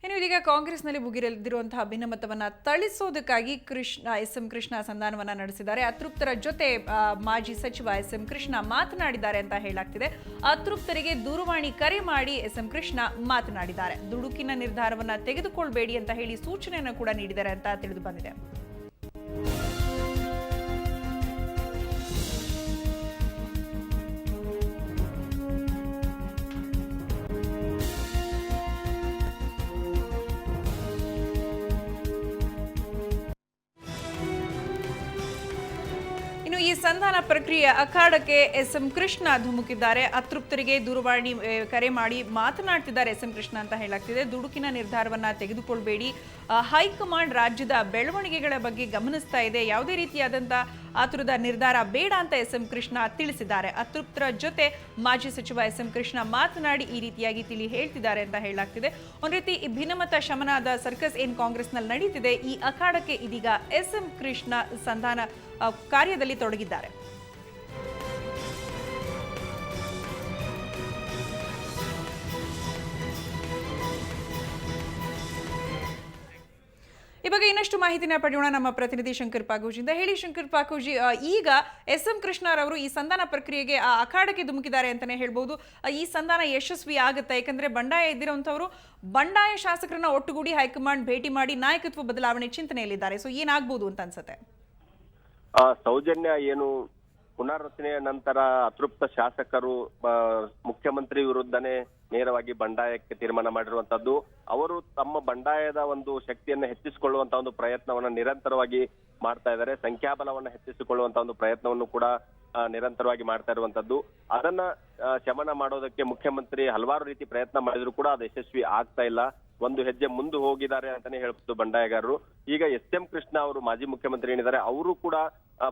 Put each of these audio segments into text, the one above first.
ಇನ್ನು ಇದೀಗ ಕಾಂಗ್ರೆಸ್ನಲ್ಲಿ ಭುಗಿಲೆದ್ದಿರುವಂತಹ ಭಿನ್ನಮತವನ್ನ ತಳಿಸೋದಕ್ಕಾಗಿ ಎಸ್.ಎಂ. ಕೃಷ್ಣ ಸಂಧಾನವನ್ನ ನಡೆಸಿದ್ದಾರೆ. ಅತೃಪ್ತರ ಜೊತೆ ಮಾಜಿ ಸಚಿವ ಎಸ್.ಎಂ. ಕೃಷ್ಣ ಮಾತನಾಡಿದ್ದಾರೆ ಅಂತ ಹೇಳಲಾಗ್ತಿದೆ. ಅತೃಪ್ತರಿಗೆ ದೂರವಾಣಿ ಕರೆ ಮಾಡಿ ಎಸ್.ಎಂ. ಕೃಷ್ಣ ಮಾತನಾಡಿದ್ದಾರೆ. ದುಡುಕಿನ ನಿರ್ಧಾರವನ್ನ ತೆಗೆದುಕೊಳ್ಬೇಡಿ ಅಂತ ಹೇಳಿ ಸೂಚನೆಯನ್ನು ಕೂಡ ನೀಡಿದ್ದಾರೆ ಅಂತ ತಿಳಿದು ಬಂದಿದೆ. ಈ ಸಂಧಾನ ಪ್ರಕ್ರಿಯೆ ಅಖಾಡಕ್ಕೆ ಎಸ್.ಎಂ. ಕೃಷ್ಣ ಧುಮುಕಿದ್ದಾರೆ. ಅತೃಪ್ತರಿಗೆ ದೂರವಾಣಿ ಕರೆ ಮಾಡಿ ಮಾತನಾಡ್ತಿದ್ದಾರೆ ಎಸ್.ಎಂ. ಕೃಷ್ಣ ಅಂತ ಹೇಳಲಾಗ್ತಿದೆ. ದುಡುಕಿನ ನಿರ್ಧಾರವನ್ನ ತೆಗೆದುಕೊಳ್ಬೇಡಿ, ಹೈಕಮಾಂಡ್ ರಾಜ್ಯದ ಬೆಳವಣಿಗೆಗಳ ಬಗ್ಗೆ ಗಮನಿಸ್ತಾ ಇದೆ, ಯಾವುದೇ ರೀತಿಯಾದಂತಹ ಆತುರದ ನಿರ್ಧಾರ ಬೇಡ ಅಂತ ಎಸ್.ಎಂ. ಕೃಷ್ಣ ತಿಳಿಸಿದ್ದಾರೆ. ಅತೃಪ್ತರ ಜೊತೆ ಮಾಜಿ ಸಚಿವ ಎಸ್.ಎಂ. ಕೃಷ್ಣ ಮಾತನಾಡಿ ಈ ರೀತಿಯಾಗಿ ಹೇಳ್ತಿದ್ದಾರೆ ಅಂತ ಹೇಳಲಾಗ್ತಿದೆ. ಒಂದ್ ರೀತಿ ಈ ಭಿನ್ನಮತ ಶಮನದ ಸರ್ಕಸ್ ಏನ್ ಕಾಂಗ್ರೆಸ್ನಲ್ಲಿ ನಡೀತಿದೆ, ಈ ಅಖಾಡಕ್ಕೆ ಇದೀಗ ಎಸ್.ಎಂ. ಕೃಷ್ಣ ಸಂಧಾನ ಕಾರ್ಯದಲ್ಲಿ ತೊಡಗಿದ್ದಾರೆ. ಈ ಬಗ್ಗೆ ಇನ್ನಷ್ಟು ಮಾಹಿತಿನ ಪಡೆಯೋಣ ನಮ್ಮ ಪ್ರತಿನಿಧಿ ಶಂಕರ್ ಪಾಕೋಜಿಯಿಂದ. ಹೇಳಿ ಶಂಕರ್ ಪಾಕೋಜಿ, ಈಗ ಎಸ್.ಎಂ. ಕೃಷ್ಣರವರು ಈ ಸಂಧಾನ ಪ್ರಕ್ರಿಯೆಗೆ ಆ ಅಖಾಡಕ್ಕೆ ಧುಮುಕಿದ್ದಾರೆ ಅಂತಾನೆ ಹೇಳ್ಬಹುದು. ಈ ಸಂಧಾನ ಯಶಸ್ವಿ ಆಗುತ್ತೆ, ಯಾಕಂದ್ರೆ ಬಂಡಾಯ ಎದ್ದಿರುವಂತವರು ಬಂಡಾಯ ಶಾಸಕರನ್ನ ಒಟ್ಟುಗೂಡಿ ಹೈಕಮಾಂಡ್ ಭೇಟಿ ಮಾಡಿ ನಾಯಕತ್ವ ಬದಲಾವಣೆ ಚಿಂತನೆಯಲ್ಲಿದ್ದಾರೆ. ಸೊ ಏನಾಗಬಹುದು ಅಂತ ಅನ್ಸುತ್ತೆ? ಸೌಜನ್ಯ ಏನು ಪುನರ್ರಚನೆಯ ನಂತರ ಅತೃಪ್ತ ಶಾಸಕರು ಮುಖ್ಯಮಂತ್ರಿ ವಿರುದ್ಧನೇ ನೇರವಾಗಿ ಬಂಡಾಯಕ್ಕೆ ತೀರ್ಮಾನ ಮಾಡಿರುವಂತದ್ದು. ಅವರು ತಮ್ಮ ಬಂಡಾಯದ ಒಂದು ಶಕ್ತಿಯನ್ನು ಹೆಚ್ಚಿಸಿಕೊಳ್ಳುವಂತಹ ಒಂದು ಪ್ರಯತ್ನವನ್ನ ನಿರಂತರವಾಗಿ ಮಾಡ್ತಾ ಇದ್ದಾರೆ. ಸಂಖ್ಯಾಬಲವನ್ನ ಹೆಚ್ಚಿಸಿಕೊಳ್ಳುವಂತಹ ಒಂದು ಪ್ರಯತ್ನವನ್ನು ಕೂಡ ನಿರಂತರವಾಗಿ ಮಾಡ್ತಾ ಇರುವಂತದ್ದು. ಅದನ್ನ ಶಮನ ಮಾಡೋದಕ್ಕೆ ಮುಖ್ಯಮಂತ್ರಿ ಹಲವಾರು ರೀತಿ ಪ್ರಯತ್ನ ಮಾಡಿದ್ರು ಕೂಡ ಅದು ಯಶಸ್ವಿ ಆಗ್ತಾ ಇಲ್ಲ. ಒಂದು ಹೆಜ್ಜೆ ಮುಂದೆ ಹೋಗಿದ್ದಾರೆ ಅಂತಾನೆ ಹೇಳ್ಬೋದು ಬಂಡಾಯಗಾರರು. ಈಗ ಎಸ್.ಎಂ. ಕೃಷ್ಣ ಅವರು ಮಾಜಿ ಮುಖ್ಯಮಂತ್ರಿ ಏನಿದ್ದಾರೆ, ಅವರು ಕೂಡ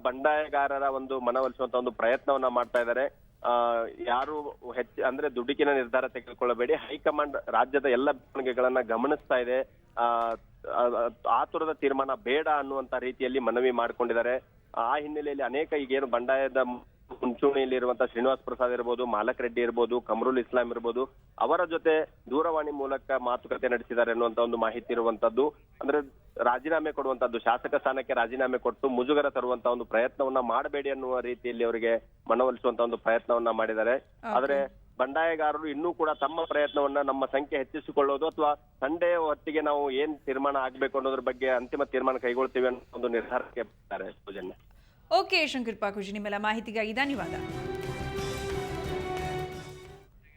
ಬಂಡಾಯಗಾರರ ಒಂದು ಮನವೊಲಿಸುವಂತ ಒಂದು ಪ್ರಯತ್ನವನ್ನ ಮಾಡ್ತಾ ಇದ್ದಾರೆ. ಯಾರು ಅಂದ್ರೆ ದುಡುಕಿನ ನಿರ್ಧಾರ ತೆಗೆದುಕೊಳ್ಳಬೇಡಿ, ಹೈಕಮಾಂಡ್ ರಾಜ್ಯದ ಎಲ್ಲ ಬೆಳವಣಿಗೆಗಳನ್ನ ಗಮನಿಸ್ತಾ ಇದೆ, ಆತುರದ ತೀರ್ಮಾನ ಬೇಡ ಅನ್ನುವಂತ ರೀತಿಯಲ್ಲಿ ಮನವಿ ಮಾಡ್ಕೊಂಡಿದ್ದಾರೆ. ಆ ಹಿನ್ನೆಲೆಯಲ್ಲಿ ಅನೇಕ ಈಗೇನು ಬಂಡಾಯದ ಮುಂಚೂಣಿಯಲ್ಲಿ ಇರುವಂತಹ ಶ್ರೀನಿವಾಸ್ ಪ್ರಸಾದ್ ಇರ್ಬೋದು, ಮಾಲಕ್ ರೆಡ್ಡಿ ಇರ್ಬೋದು, ಕಮರುಲ್ ಇಸ್ಲಾಂ ಇರ್ಬೋದು, ಅವರ ಜೊತೆ ದೂರವಾಣಿ ಮೂಲಕ ಮಾತುಕತೆ ನಡೆಸಿದ್ದಾರೆ ಅನ್ನುವಂತ ಒಂದು ಮಾಹಿತಿ ಇರುವಂತದ್ದು. ಅಂದ್ರೆ ರಾಜೀನಾಮೆ ಕೊಡುವಂತದ್ದು, ಶಾಸಕ ಸ್ಥಾನಕ್ಕೆ ರಾಜೀನಾಮೆ ಕೊಟ್ಟು ಮುಜುಗರ ತರುವಂತ ಒಂದು ಪ್ರಯತ್ನವನ್ನ ಮಾಡಬೇಡಿ ಅನ್ನುವ ರೀತಿಯಲ್ಲಿ ಅವರಿಗೆ ಮನವೊಲಿಸುವಂತ ಒಂದು ಪ್ರಯತ್ನವನ್ನ ಮಾಡಿದ್ದಾರೆ. ಆದ್ರೆ ಬಂಡಾಯಗಾರರು ಇನ್ನೂ ಕೂಡ ತಮ್ಮ ಪ್ರಯತ್ನವನ್ನ ನಮ್ಮ ಸಂಖ್ಯೆ ಹೆಚ್ಚಿಸಿಕೊಳ್ಳೋದು ಅಥವಾ ಸಂಡೇ ಹೊತ್ತಿಗೆ ನಾವು ಏನ್ ತೀರ್ಮಾನ ಆಗ್ಬೇಕು ಅನ್ನೋದ್ರ ಬಗ್ಗೆ ಅಂತಿಮ ತೀರ್ಮಾನ ಕೈಗೊಳ್ತೀವಿ ಅನ್ನೋ ಒಂದು ನಿರ್ಧಾರಕ್ಕೆ ಬರ್ತಾರೆ. ಸೌಜನ್ಯ. ಓಕೆ ಶಂಕರ್ ಪಾಕೋಜಿ, ನಿಮ್ಮೆಲ್ಲ ಮಾಹಿತಿಗಾಗಿ ಧನ್ಯವಾದ.